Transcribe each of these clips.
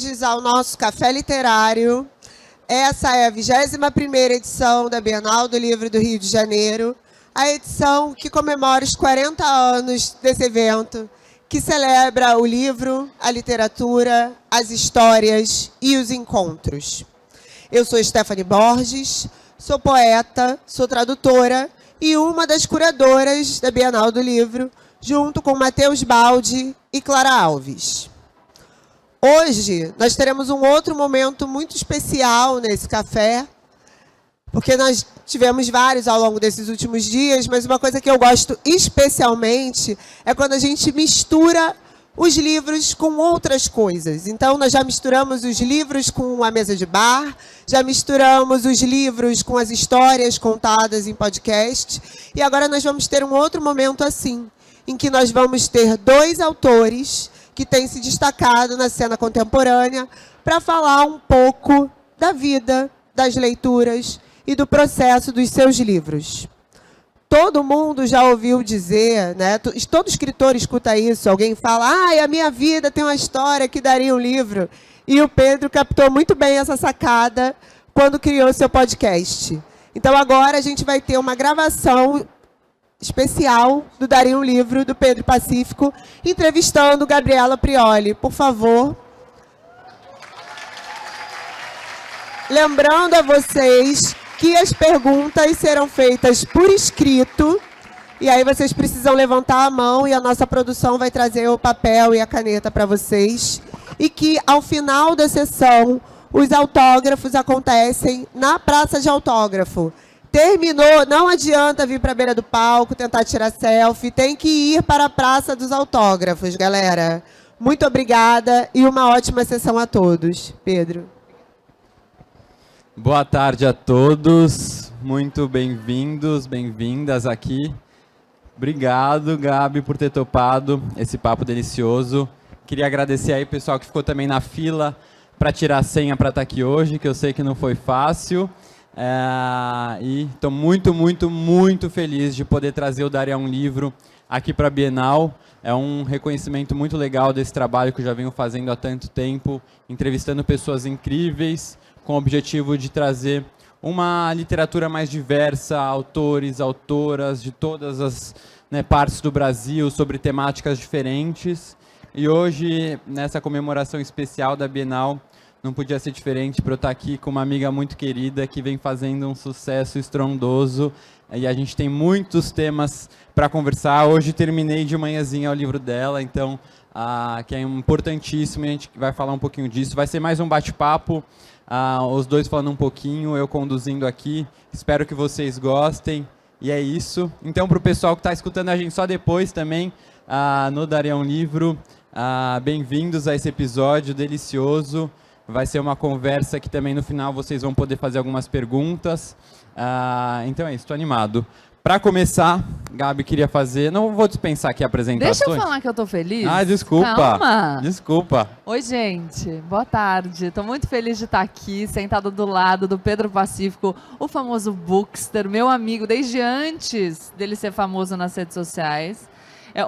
bem-vindos ao nosso Café Literário. Essa é a 21ª edição da Bienal do Livro do Rio de Janeiro, a edição que comemora os 40 anos desse evento, que celebra o livro, a literatura, as histórias e os encontros. Eu sou Stephanie Borges, sou poeta, sou tradutora e uma das curadoras da Bienal do Livro, junto com Matheus Baldi e Clara Alves. Hoje, nós teremos um outro momento muito especial nesse café, porque nós tivemos vários ao longo desses últimos dias, mas uma coisa que eu gosto especialmente é quando a gente mistura os livros com outras coisas. Então, nós já misturamos os livros com a mesa de bar, já misturamos os livros com as histórias contadas em podcast, e agora nós vamos ter um outro momento assim, em que nós vamos ter dois autores que têm se destacado na cena contemporânea para falar um pouco da vida, das leituras e do processo dos seus livros. Todo mundo já ouviu dizer, né? Todo escritor escuta isso, alguém fala, a minha vida tem uma história que daria um livro. E o Pedro captou muito bem essa sacada quando criou seu podcast. Então agora a gente vai ter uma gravação especial do Daria um Livro, do Pedro Pacífico, entrevistando Gabriela Prioli. Por favor. Lembrando a vocês que as perguntas serão feitas por escrito, e aí vocês precisam levantar a mão e a nossa produção vai trazer o papel e a caneta para vocês, e que ao final da sessão os autógrafos acontecem na praça de autógrafo. Terminou, não adianta vir para a beira do palco, tentar tirar selfie, tem que ir para a praça dos autógrafos, galera. Muito obrigada e uma ótima sessão a todos. Pedro. Boa tarde a todos, muito bem-vindos, bem-vindas aqui. Obrigado, Gabi, por ter topado esse papo delicioso. Queria agradecer aí o pessoal que ficou também na fila para tirar a senha para estar aqui hoje, que eu sei que não foi fácil. E estou muito feliz de poder trazer o Daria um Livro aqui para a Bienal. É um reconhecimento muito legal desse trabalho que eu já venho fazendo há tanto tempo, entrevistando pessoas incríveis, com o objetivo de trazer uma literatura mais diversa, autores, autoras de todas as partes do Brasil, sobre temáticas diferentes. E hoje, nessa comemoração especial da Bienal, não podia ser diferente para eu estar aqui com uma amiga muito querida que vem fazendo um sucesso estrondoso. E a gente tem muitos temas para conversar. Hoje terminei de manhãzinha o livro dela, então, que é importantíssimo, e a gente vai falar um pouquinho disso. Vai ser mais um bate-papo, os dois falando um pouquinho, eu conduzindo aqui. Espero que vocês gostem. E é isso. Então, para o pessoal que está escutando a gente só depois também, no Daria um Livro, bem-vindos a esse episódio delicioso. Vai ser uma conversa que também no final vocês vão poder fazer algumas perguntas. Então é isso, estou animado. Para começar, Gabi, queria fazer... Não vou dispensar aqui apresentações. Deixa eu falar que eu estou feliz. Desculpa. Calma. Desculpa. Oi, gente. Boa tarde. Estou muito feliz de estar aqui, sentada do lado do Pedro Pacífico, o famoso Bookster, meu amigo, desde antes dele ser famoso nas redes sociais.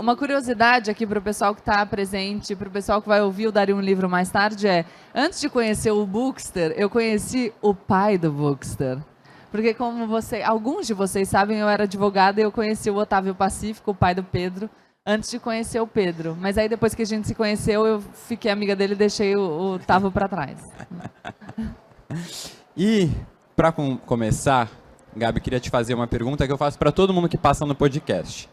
Uma curiosidade aqui para o pessoal que está presente, para o pessoal que vai ouvir o Daria um Livro mais tarde antes de conhecer o Bookster, eu conheci o pai do Bookster. Porque como alguns de vocês sabem, eu era advogada e eu conheci o Otávio Pacífico, o pai do Pedro, antes de conhecer o Pedro. Mas aí depois que a gente se conheceu, eu fiquei amiga dele e deixei o Otávio para trás. E para começar, Gabi, queria te fazer uma pergunta que eu faço para todo mundo que passa no podcast.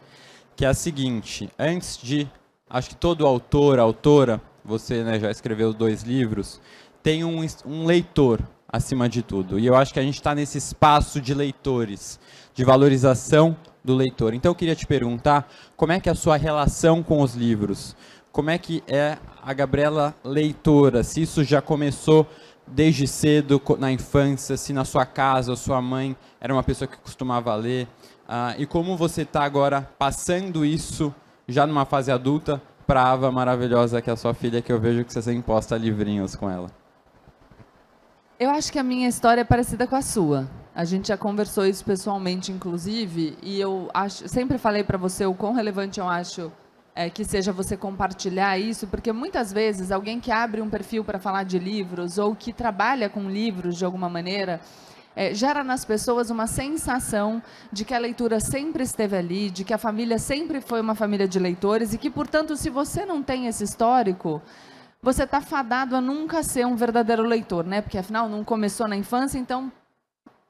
Que é a seguinte, antes de, acho que todo autor, autora, você já escreveu 2 livros, tem um leitor acima de tudo. E eu acho que a gente está nesse espaço de leitores, de valorização do leitor. Então eu queria te perguntar, como é que é a sua relação com os livros? Como é que é a Gabriela leitora? Se isso já começou desde cedo, na infância, se na sua casa, a sua mãe era uma pessoa que costumava ler, e como você está agora passando isso, já numa fase adulta, para a Ava maravilhosa, que é a sua filha, que eu vejo que você sempre posta livrinhos com ela. Eu acho que a minha história é parecida com a sua. A gente já conversou isso pessoalmente, inclusive, e eu sempre falei para você o quão relevante eu acho que seja você compartilhar isso, porque muitas vezes alguém que abre um perfil para falar de livros ou que trabalha com livros de alguma maneira, gera nas pessoas uma sensação de que a leitura sempre esteve ali, de que a família sempre foi uma família de leitores e que, portanto, se você não tem esse histórico, você está fadado a nunca ser um verdadeiro leitor, né? Porque, afinal, não começou na infância, então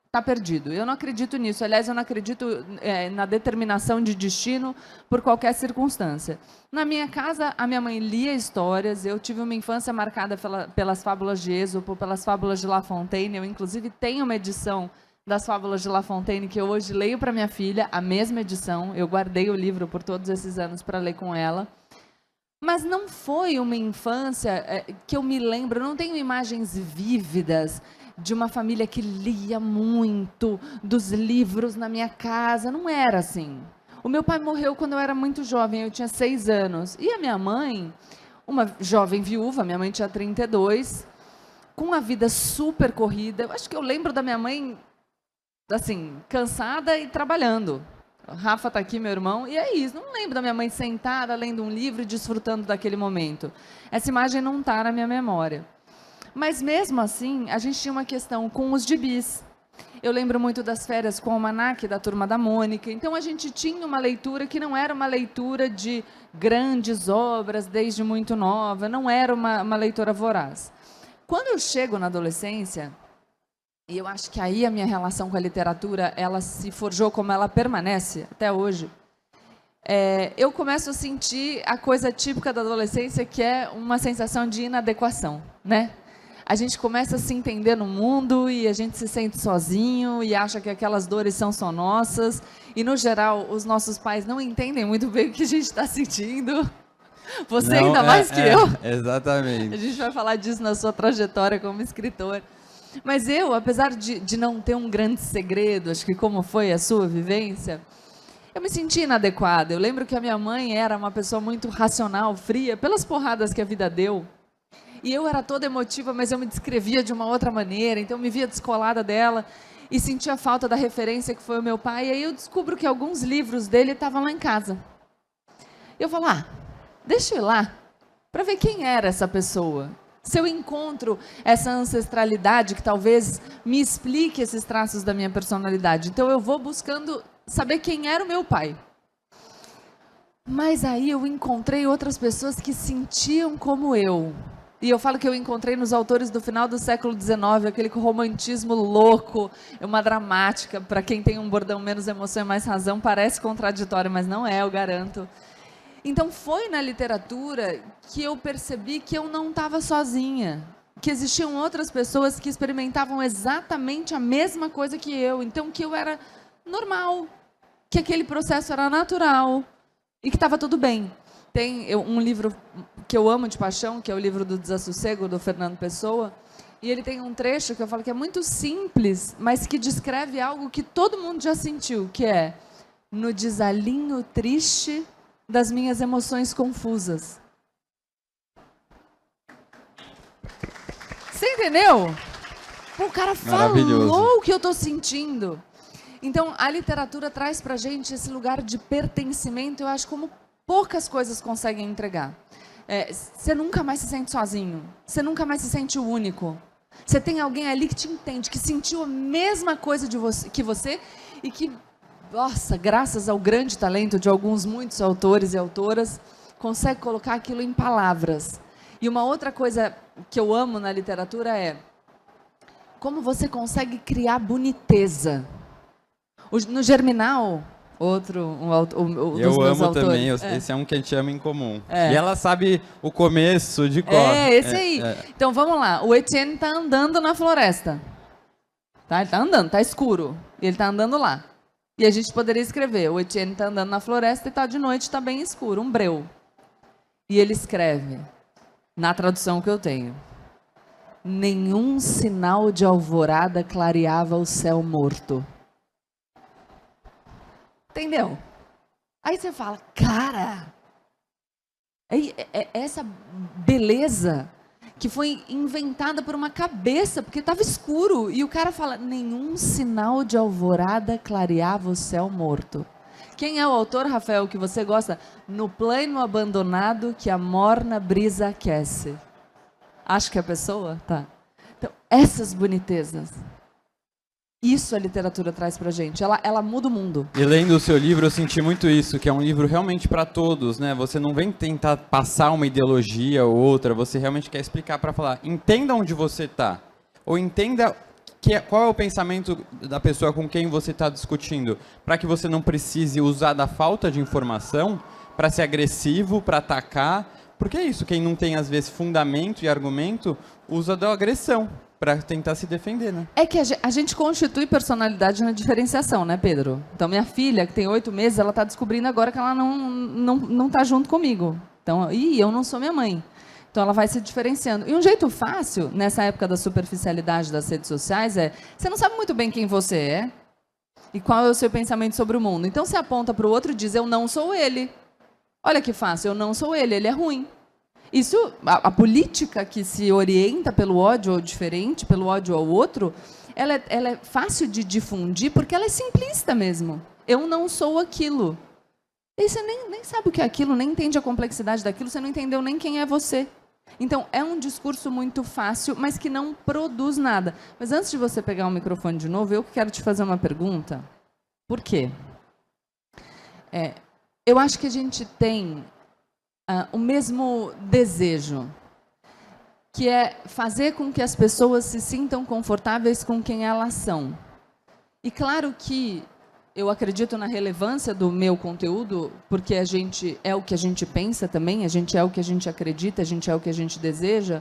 está perdido. Eu não acredito nisso. Aliás, eu não acredito na determinação de destino por qualquer circunstância. Na minha casa, a minha mãe lia histórias. Eu tive uma infância marcada pelas fábulas de Êxopo, pelas fábulas de La Fontaine. Eu, inclusive, tenho uma edição das fábulas de La Fontaine que eu hoje leio para minha filha, a mesma edição. Eu guardei o livro por todos esses anos para ler com ela. Mas não foi uma infância que eu me lembro, eu não tenho imagens vívidas de uma família que lia muito, dos livros na minha casa, não era assim. O meu pai morreu quando eu era muito jovem, eu tinha 6 anos. E a minha mãe, uma jovem viúva, minha mãe tinha 32, com a vida super corrida. Eu acho que eu lembro da minha mãe, assim, cansada e trabalhando. O Rafa está aqui, meu irmão, e é isso. Não lembro da minha mãe sentada, lendo um livro e desfrutando daquele momento. Essa imagem não está na minha memória. Mas mesmo assim, a gente tinha uma questão com os gibis. Eu lembro muito das férias com o almanaque da Turma da Mônica. Então a gente tinha uma leitura que não era uma leitura de grandes obras desde muito nova, não era uma leitura voraz. Quando eu chego na adolescência, e eu acho que aí a minha relação com a literatura, ela se forjou como ela permanece até hoje, eu começo a sentir a coisa típica da adolescência, que é uma sensação de inadequação, né? A gente começa a se entender no mundo e a gente se sente sozinho e acha que aquelas dores são só nossas. E, no geral, os nossos pais não entendem muito bem o que a gente está sentindo. Você não, ainda mais que eu. Exatamente. A gente vai falar disso na sua trajetória como escritor. Mas eu, apesar de não ter um grande segredo, acho que como foi a sua vivência, eu me senti inadequada. Eu lembro que a minha mãe era uma pessoa muito racional, fria, pelas porradas que a vida deu. E eu era toda emotiva, mas eu me descrevia de uma outra maneira, então eu me via descolada dela e sentia falta da referência que foi o meu pai. E aí eu descubro que alguns livros dele estavam lá em casa. Eu falo, deixa eu ir lá, para ver quem era essa pessoa. Se eu encontro essa ancestralidade que talvez me explique esses traços da minha personalidade. Então eu vou buscando saber quem era o meu pai. Mas aí eu encontrei outras pessoas que sentiam como eu. E eu falo que eu encontrei nos autores do final do século XIX, aquele romantismo louco, uma dramática. Para quem tem um bordão menos emoção e mais razão, parece contraditório, mas não é, eu garanto. Então foi na literatura que eu percebi que eu não estava sozinha, que existiam outras pessoas que experimentavam exatamente a mesma coisa que eu. Então que eu era normal, que aquele processo era natural e que estava tudo bem. Tem um livro que eu amo de paixão, que é o livro do Desassossego, do Fernando Pessoa, e ele tem um trecho que eu falo que é muito simples, mas que descreve algo que todo mundo já sentiu, que é no desalinho triste das minhas emoções confusas. Você entendeu? O cara falou o que eu estou sentindo. Então, a literatura traz pra gente esse lugar de pertencimento, eu acho, como poucas coisas conseguem entregar. Você nunca mais se sente sozinho. Você nunca mais se sente o único. Você tem alguém ali que te entende, que sentiu a mesma coisa que você e que, nossa, graças ao grande talento de muitos autores e autoras, consegue colocar aquilo em palavras. E uma outra coisa que eu amo na literatura é como você consegue criar boniteza. No Germinal, dos eu meus amo autores. também, esse é um que a gente ama em comum. E ela sabe o começo de cor. Esse aí. Então vamos lá, o Etienne está andando na floresta. Tá? Ele está andando, está escuro. E ele está andando lá. E a gente poderia escrever, o Etienne está andando na floresta e está de noite, está bem escuro, um breu. E ele escreve, na tradução que eu tenho, nenhum sinal de alvorada clareava o céu morto. Entendeu? Aí você fala, cara, essa beleza que foi inventada por uma cabeça, porque estava escuro. E o cara fala, nenhum sinal de alvorada clareava o céu morto. Quem é o autor, Rafael, que você gosta? No plano abandonado que a morna brisa aquece. Acho que é a pessoa? Tá. Então, essas bonitezas. Isso a literatura traz pra gente. Ela muda o mundo. E lendo o seu livro, eu senti muito isso, que é um livro realmente para todos, né? Você não vem tentar passar uma ideologia ou outra, você realmente quer explicar para falar, entenda onde você está, ou entenda qual é o pensamento da pessoa com quem você está discutindo, para que você não precise usar da falta de informação para ser agressivo, para atacar, porque é isso, quem não tem às vezes fundamento e argumento, usa da agressão. Para tentar se defender, né? É que a gente constitui personalidade na diferenciação, né, Pedro? Então, minha filha, que tem 8 meses, ela está descobrindo agora que ela não tá junto comigo. Então, eu não sou minha mãe. Então, ela vai se diferenciando. E um jeito fácil, nessa época da superficialidade das redes sociais, você não sabe muito bem quem você é e qual é o seu pensamento sobre o mundo. Então, você aponta para o outro e diz, eu não sou ele. Olha que fácil, eu não sou ele é ruim. Isso, a política que se orienta pelo ódio ao diferente, pelo ódio ao outro, ela é fácil de difundir porque ela é simplista mesmo. Eu não sou aquilo. E você nem sabe o que é aquilo, nem entende a complexidade daquilo, você não entendeu nem quem é você. Então, é um discurso muito fácil, mas que não produz nada. Mas antes de você pegar o microfone de novo, eu quero te fazer uma pergunta. Por quê? Eu acho que a gente tem o mesmo desejo, que é fazer com que as pessoas se sintam confortáveis com quem elas são. E claro que eu acredito na relevância do meu conteúdo, porque a gente é o que a gente pensa também, a gente é o que a gente acredita, a gente é o que a gente deseja.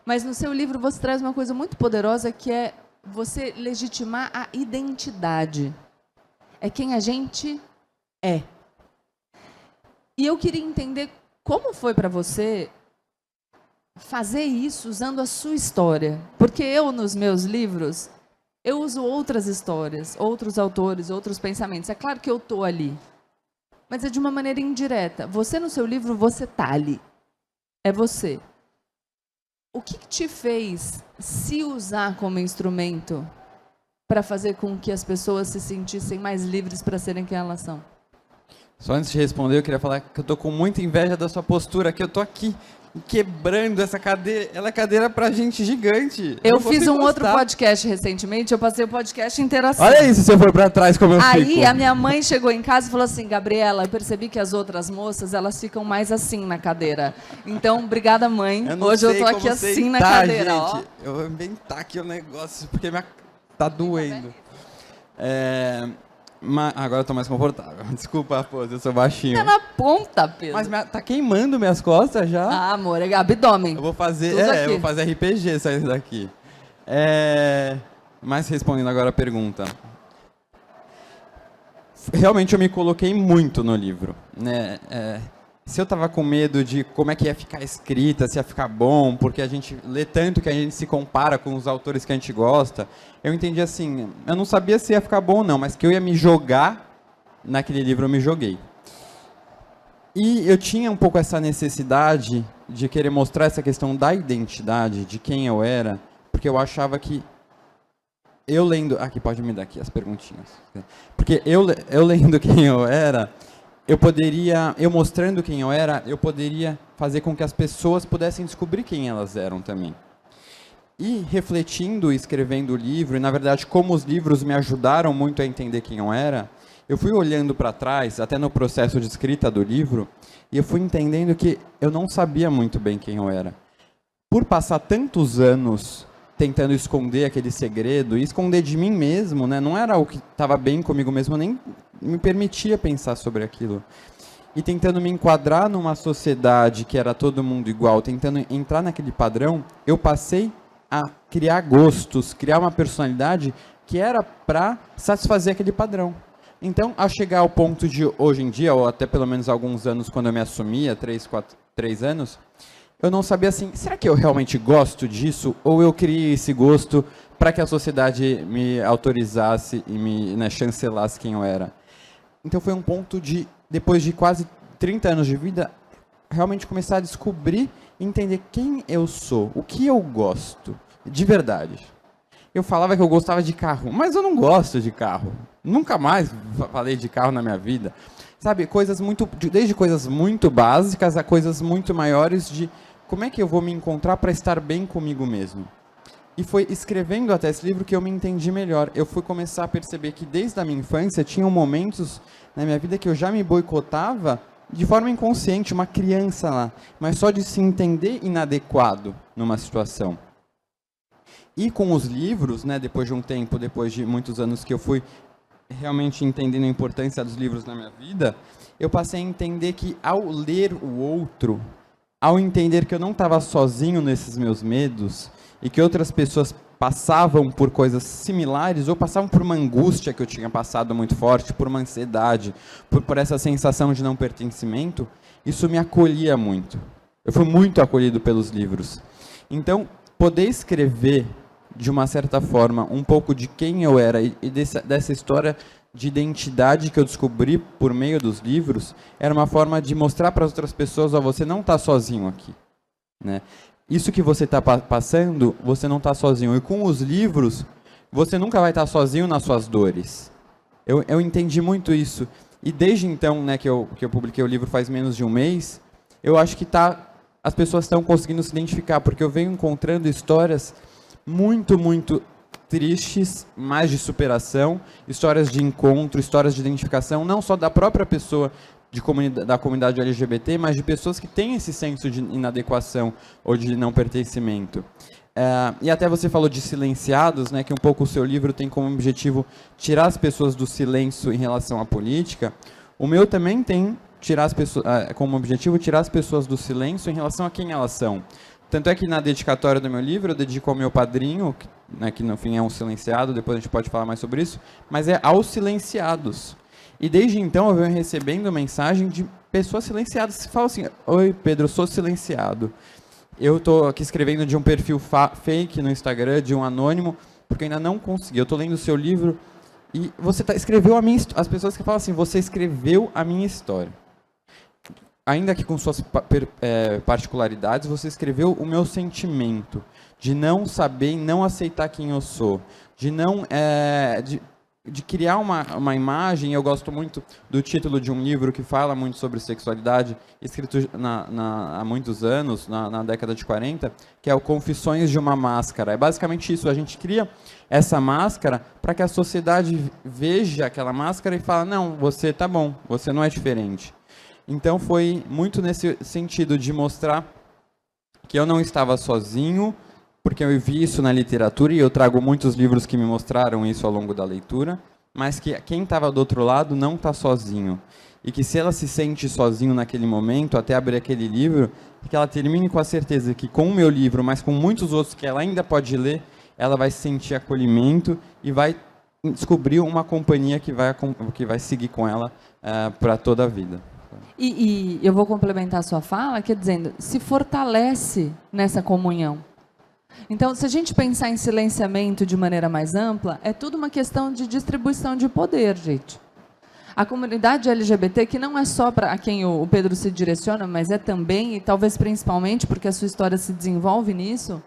Mas no seu livro você traz uma coisa muito poderosa, que é você legitimar a identidade. É quem a gente é. E eu queria entender como foi para você fazer isso usando a sua história? Porque eu, nos meus livros, eu uso outras histórias, outros autores, outros pensamentos. É claro que eu estou ali, mas é de uma maneira indireta. Você, no seu livro, você está ali. É você. O que te fez se usar como instrumento para fazer com que as pessoas se sentissem mais livres para serem quem elas são? Só antes de responder, eu queria falar que eu tô com muita inveja da sua postura, que eu tô aqui quebrando essa cadeira. Ela é cadeira pra gente gigante. Eu fiz um outro podcast recentemente, eu passei o podcast inteiro assim. Olha isso, se eu for pra trás, como eu fico. Aí a minha mãe chegou em casa e falou assim, Gabriela, eu percebi que as outras moças, elas ficam mais assim na cadeira. Então, obrigada, mãe. Hoje eu tô aqui assim na cadeira. Gente. Eu vou inventar aqui o negócio, porque tá doendo. Agora eu tô mais confortável. Desculpa, pô, eu sou baixinho. Tá na ponta, Pedro. Mas tá queimando minhas costas já. Ah, amor, é abdômen. Eu vou fazer, eu vou fazer RPG saindo daqui. Mas respondendo agora a pergunta. Realmente eu me coloquei muito no livro, né? Se eu tava com medo de como é que ia ficar escrita, se ia ficar bom, porque a gente lê tanto que a gente se compara com os autores que a gente gosta, eu entendi assim, eu não sabia se ia ficar bom ou não, mas que eu ia me jogar naquele livro, eu me joguei. E eu tinha um pouco essa necessidade de querer mostrar essa questão da identidade, de quem eu era, porque eu achava que eu lendo... Aqui, pode me dar aqui as perguntinhas. Porque eu lendo quem eu era... eu mostrando quem eu era, eu poderia fazer com que as pessoas pudessem descobrir quem elas eram também. E refletindo e escrevendo o livro, e na verdade como os livros me ajudaram muito a entender quem eu era, eu fui olhando para trás, até no processo de escrita do livro, e eu fui entendendo que eu não sabia muito bem quem eu era. Por passar tantos anos tentando esconder aquele segredo, e esconder de mim mesmo, né? Não era o que estava bem comigo mesmo, nem me permitia pensar sobre aquilo. E tentando me enquadrar numa sociedade que era todo mundo igual, tentando entrar naquele padrão, eu passei a criar gostos, criar uma personalidade que era para satisfazer aquele padrão. Então, a chegar ao ponto de hoje em dia, ou até pelo menos alguns anos quando eu me assumia, 3 anos, eu não sabia assim, será que eu realmente gosto disso? Ou eu criei esse gosto para que a sociedade me autorizasse e me chancelasse quem eu era? Então foi um ponto de, depois de quase 30 anos de vida, realmente começar a descobrir e entender quem eu sou, o que eu gosto, de verdade. eu falava que eu gostava de carro, mas eu não gosto de carro. Nunca mais falei de carro na minha vida. Sabe, desde coisas muito básicas a coisas muito maiores de como é que eu vou me encontrar para estar bem comigo mesmo. E foi escrevendo até esse livro que eu me entendi melhor. Eu fui começar a perceber que desde a minha infância tinham momentos na minha vida que eu já me boicotava de forma inconsciente, uma criança lá, mas só de se entender inadequado numa situação. E com os livros, né, depois de um tempo, depois de muitos anos que eu fui realmente entendendo a importância dos livros na minha vida, eu passei a entender que ao ler o outro, ao entender que eu não estava sozinho nesses meus medos e que outras pessoas passavam por coisas similares ou passavam por uma angústia que eu tinha passado muito forte, por uma ansiedade, por essa sensação de não pertencimento, isso me acolhia muito. Eu fui muito acolhido pelos livros. Então, poder escrever de uma certa forma, um pouco de quem eu era e dessa história de identidade que eu descobri por meio dos livros, era uma forma de mostrar para as outras pessoas, ó, você não está sozinho aqui, né? Isso que você está passando, você não está sozinho. E com os livros, você nunca vai estar sozinho nas suas dores. Eu entendi muito isso. E desde então, né, que eu publiquei o livro faz menos de um mês, eu acho que as pessoas estão conseguindo se identificar, porque eu venho encontrando histórias muito, muito tristes, mais de superação, histórias de encontro, histórias de identificação, não só da própria pessoa da comunidade LGBT, mas de pessoas que têm esse senso de inadequação ou de não pertencimento. E até você falou de silenciados, né, que um pouco o seu livro tem como objetivo tirar as pessoas do silêncio em relação à política. O meu também tem como objetivo tirar as pessoas do silêncio em relação a quem elas são. Tanto é que na dedicatória do meu livro eu dedico ao meu padrinho, né, que no fim é um silenciado, depois a gente pode falar mais sobre isso, mas é aos silenciados. E desde então eu venho recebendo mensagem de pessoas silenciadas que falam assim: oi Pedro, eu sou silenciado. Eu estou aqui escrevendo de um perfil fake no Instagram, de um anônimo, porque ainda não consegui. Eu estou lendo o seu livro e você escreveu a minha história. As pessoas que falam assim, você escreveu a minha história. Ainda que com suas particularidades, você escreveu o meu sentimento de não saber e não aceitar quem eu sou, de não de criar uma imagem. Eu gosto muito do título de um livro que fala muito sobre sexualidade, escrito há muitos anos, na década de 40, que é o Confissões de uma Máscara. É basicamente isso, a gente cria essa máscara para que a sociedade veja aquela máscara e fala, não, você tá bom, você não é diferente. Então foi muito nesse sentido de mostrar que eu não estava sozinho, porque eu vi isso na literatura e eu trago muitos livros que me mostraram isso ao longo da leitura, mas que quem estava do outro lado não está sozinho. E que se ela se sente sozinho naquele momento, até abrir aquele livro, que ela termine com a certeza que com o meu livro, mas com muitos outros que ela ainda pode ler, ela vai sentir acolhimento e vai descobrir uma companhia que vai seguir com ela para toda a vida. E eu vou complementar a sua fala, que é dizendo, se fortalece nessa comunhão. Então, se a gente pensar em silenciamento de maneira mais ampla, é tudo uma questão de distribuição de poder, gente. A comunidade LGBT, que não é só para quem o Pedro se direciona, mas é também, e talvez principalmente, porque a sua história se desenvolve nisso,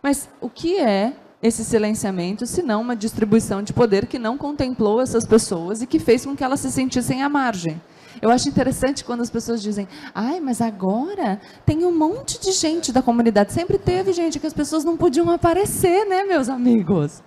mas o que é esse silenciamento, se não uma distribuição de poder que não contemplou essas pessoas e que fez com que elas se sentissem à margem? Eu acho interessante quando as pessoas dizem, ai, mas agora tem um monte de gente da comunidade. Sempre teve gente que as pessoas não podiam aparecer, né, meus amigos?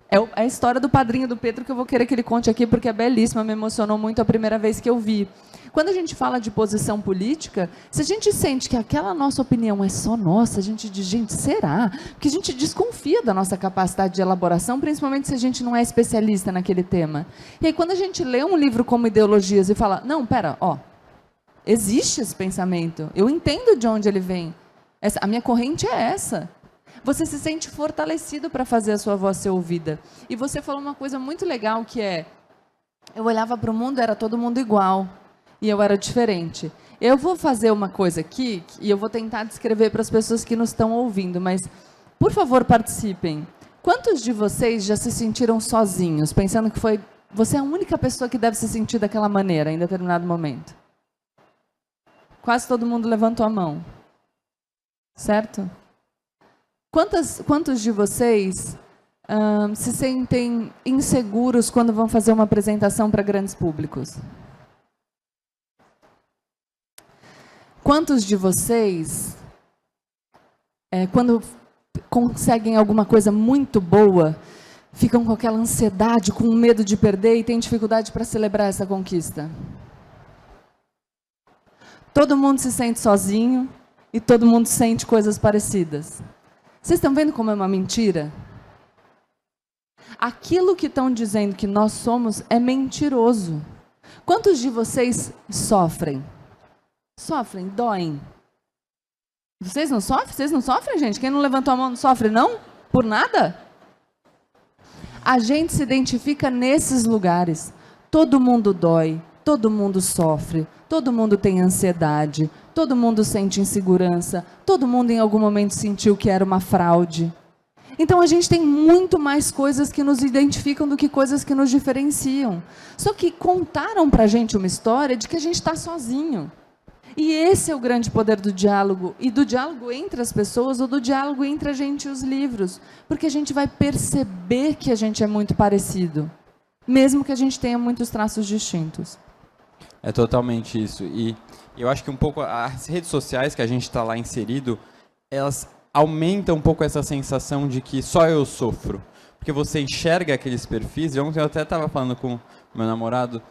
É a história do padrinho do Pedro que eu vou querer que ele conte aqui, porque é belíssima, me emocionou muito a primeira vez que eu vi. Quando a gente fala de posição política, se a gente sente que aquela nossa opinião é só nossa, a gente diz, gente, será? Porque a gente desconfia da nossa capacidade de elaboração, principalmente se a gente não é especialista naquele tema. E aí, quando a gente lê um livro como Ideologias e fala, não, pera, existe esse pensamento, eu entendo de onde ele vem, a minha corrente é essa. Você se sente fortalecido para fazer a sua voz ser ouvida. E você falou uma coisa muito legal, que é, eu olhava para o mundo, era todo mundo igual. E eu era diferente. Eu vou fazer uma coisa aqui, e eu vou tentar descrever para as pessoas que nos estão ouvindo, mas, por favor, participem. Quantos de vocês já se sentiram sozinhos, pensando que você é a única pessoa que deve se sentir daquela maneira, em determinado momento? Quase todo mundo levantou a mão. Certo? Quantos de vocês se sentem inseguros quando vão fazer uma apresentação para grandes públicos? Quantos de vocês, quando conseguem alguma coisa muito boa, ficam com aquela ansiedade, com medo de perder e têm dificuldade para celebrar essa conquista? Todo mundo se sente sozinho e todo mundo sente coisas parecidas. Vocês estão vendo como é uma mentira? Aquilo que estão dizendo que nós somos é mentiroso. Quantos de vocês sofrem? Sofrem, doem. Vocês não sofrem? Vocês não sofrem, gente? Quem não levantou a mão não sofre, não? Por nada? A gente se identifica nesses lugares. Todo mundo dói, todo mundo sofre, todo mundo tem ansiedade, todo mundo sente insegurança, todo mundo em algum momento sentiu que era uma fraude. Então a gente tem muito mais coisas que nos identificam do que coisas que nos diferenciam. Só que contaram pra gente uma história de que a gente está sozinho. E esse é o grande poder do diálogo, e do diálogo entre as pessoas, ou do diálogo entre a gente e os livros. Porque a gente vai perceber que a gente é muito parecido, mesmo que a gente tenha muitos traços distintos. É totalmente isso. E eu acho que um pouco as redes sociais que a gente está lá inserido, elas aumentam um pouco essa sensação de que só eu sofro. Porque você enxerga aqueles perfis, e ontem eu até estava falando com meu namorado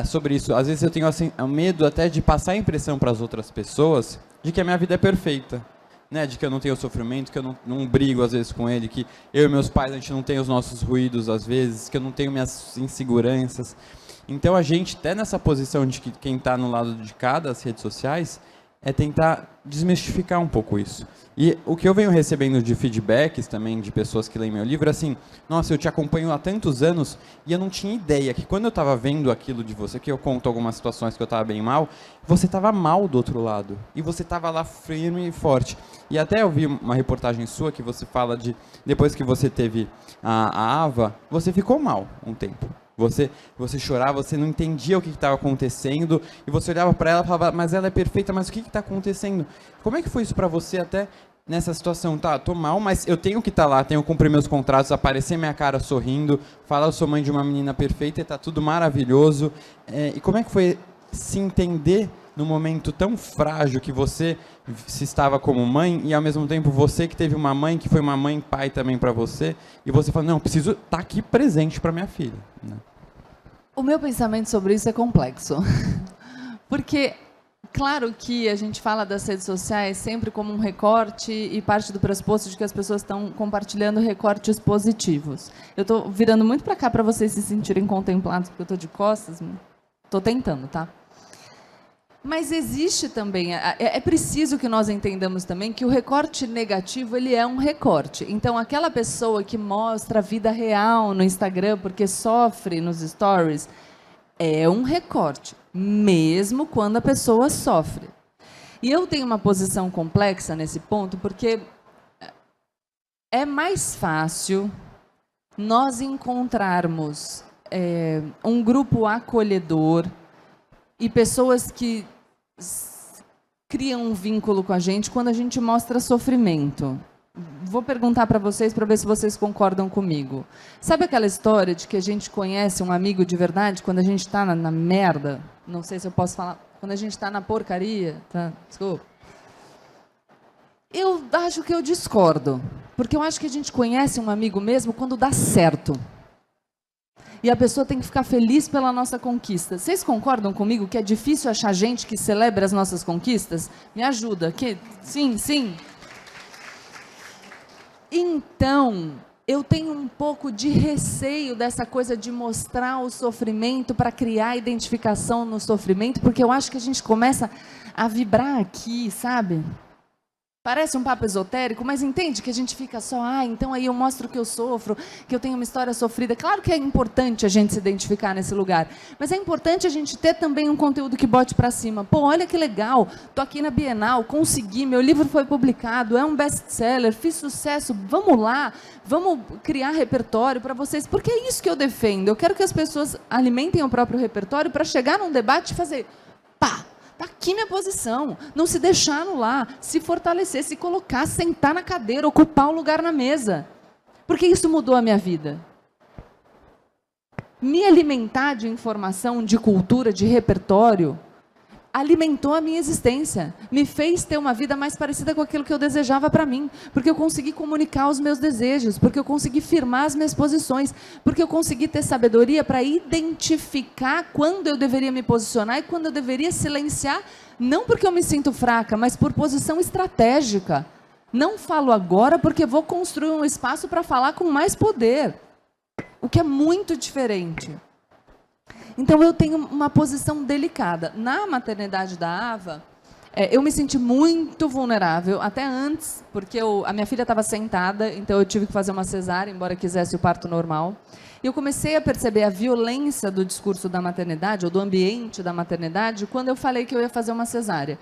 sobre isso. Às vezes eu tenho assim, medo até de passar a impressão para as outras pessoas de que a minha vida é perfeita. Né? De que eu não tenho sofrimento, que eu não brigo às vezes com ele, que eu e meus pais, a gente não tem os nossos ruídos às vezes, que eu não tenho minhas inseguranças. Então a gente, até nessa posição de que quem está no lado de cá das redes sociais, é tentar desmistificar um pouco isso. E o que eu venho recebendo de feedbacks também de pessoas que leem meu livro, assim, nossa, eu te acompanho há tantos anos e eu não tinha ideia que quando eu estava vendo aquilo de você, que eu conto algumas situações que eu estava bem mal, você estava mal do outro lado. E você estava lá firme e forte. E até eu vi uma reportagem sua que você fala de, depois que você teve a Ava, você ficou mal um tempo. Você chorava, você não entendia o que estava acontecendo, e você olhava para ela e falava, mas ela é perfeita, mas o que está acontecendo? Como é que foi isso para você até nessa situação? Tá, tô mal, mas eu tenho que estar lá, tenho que cumprir meus contratos, aparecer minha cara sorrindo, falar eu sou mãe de uma menina perfeita e tá tudo maravilhoso. E como é que foi se entender num momento tão frágil que você se estava como mãe e ao mesmo tempo você que teve uma mãe que foi uma mãe e pai também para você, e você fala, não, preciso estar aqui presente para minha filha, né? O meu pensamento sobre isso é complexo. Porque, claro que a gente fala das redes sociais sempre como um recorte e parte do pressuposto de que as pessoas estão compartilhando recortes positivos. Eu estou virando muito para cá para vocês se sentirem contemplados, porque eu estou de costas. Estou tentando, tá? Mas existe também, é preciso que nós entendamos também que o recorte negativo, ele é um recorte. Então, aquela pessoa que mostra a vida real no Instagram porque sofre nos stories, é um recorte, mesmo quando a pessoa sofre. E eu tenho uma posição complexa nesse ponto, porque é mais fácil nós encontrarmos um grupo acolhedor e pessoas que criam um vínculo com a gente quando a gente mostra sofrimento. Vou perguntar para vocês para ver se vocês concordam comigo. Sabe aquela história de que a gente conhece um amigo de verdade quando a gente está na merda? Não sei se eu posso falar. Quando a gente está na porcaria, tá? Desculpa. Eu acho que eu discordo. Porque eu acho que a gente conhece um amigo mesmo quando dá certo. E a pessoa tem que ficar feliz pela nossa conquista. Vocês concordam comigo que é difícil achar gente que celebra as nossas conquistas? Me ajuda. Sim, sim. Então, eu tenho um pouco de receio dessa coisa de mostrar o sofrimento para criar identificação no sofrimento, porque eu acho que a gente começa a vibrar aqui, sabe? Parece um papo esotérico, mas entende que a gente fica só, então aí eu mostro que eu sofro, que eu tenho uma história sofrida. Claro que é importante a gente se identificar nesse lugar, mas é importante a gente ter também um conteúdo que bote para cima. Pô, olha que legal, tô aqui na Bienal, consegui, meu livro foi publicado, é um best-seller, fiz sucesso, vamos lá, vamos criar repertório para vocês, porque é isso que eu defendo. Eu quero que as pessoas alimentem o próprio repertório para chegar num debate e fazer, pá, tá aqui minha posição, não se deixar anular, se fortalecer, se colocar, sentar na cadeira, ocupar um lugar na mesa. Porque isso mudou a minha vida. Me alimentar de informação, de cultura, de repertório, alimentou a minha existência, me fez ter uma vida mais parecida com aquilo que eu desejava para mim, porque eu consegui comunicar os meus desejos, porque eu consegui firmar as minhas posições, porque eu consegui ter sabedoria para identificar quando eu deveria me posicionar e quando eu deveria silenciar, não porque eu me sinto fraca, mas por posição estratégica. Não falo agora porque vou construir um espaço para falar com mais poder, o que é muito diferente. Então, eu tenho uma posição delicada. Na maternidade da Ava, eu me senti muito vulnerável, até antes, porque a minha filha estava sentada, então eu tive que fazer uma cesárea, embora quisesse o parto normal. E eu comecei a perceber a violência do discurso da maternidade, ou do ambiente da maternidade, quando eu falei que eu ia fazer uma cesárea.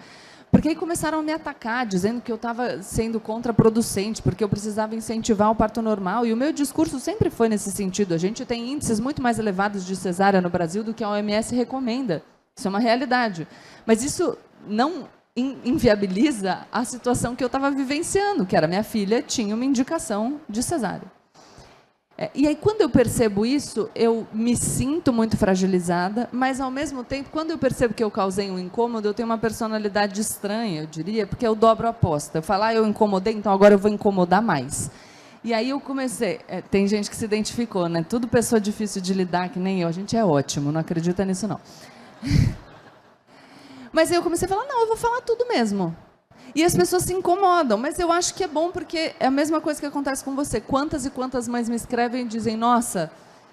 Porque aí começaram a me atacar, dizendo que eu estava sendo contraproducente, porque eu precisava incentivar o parto normal. E o meu discurso sempre foi nesse sentido. A gente tem índices muito mais elevados de cesárea no Brasil do que a OMS recomenda. Isso é uma realidade. Mas isso não inviabiliza a situação que eu estava vivenciando, que era minha filha tinha uma indicação de cesárea. E aí, quando eu percebo isso, eu me sinto muito fragilizada, mas, ao mesmo tempo, quando eu percebo que eu causei um incômodo, eu tenho uma personalidade estranha, eu diria, porque eu dobro a aposta. Eu falo, eu incomodei, então agora eu vou incomodar mais. E aí eu comecei... tem gente que se identificou, né? Tudo pessoa difícil de lidar, que nem eu. A gente é ótimo, não acredita nisso, não. Mas aí eu comecei a falar, não, eu vou falar tudo mesmo. E as pessoas se incomodam, mas eu acho que é bom porque é a mesma coisa que acontece com você. Quantas e quantas mães me escrevem e dizem, nossa,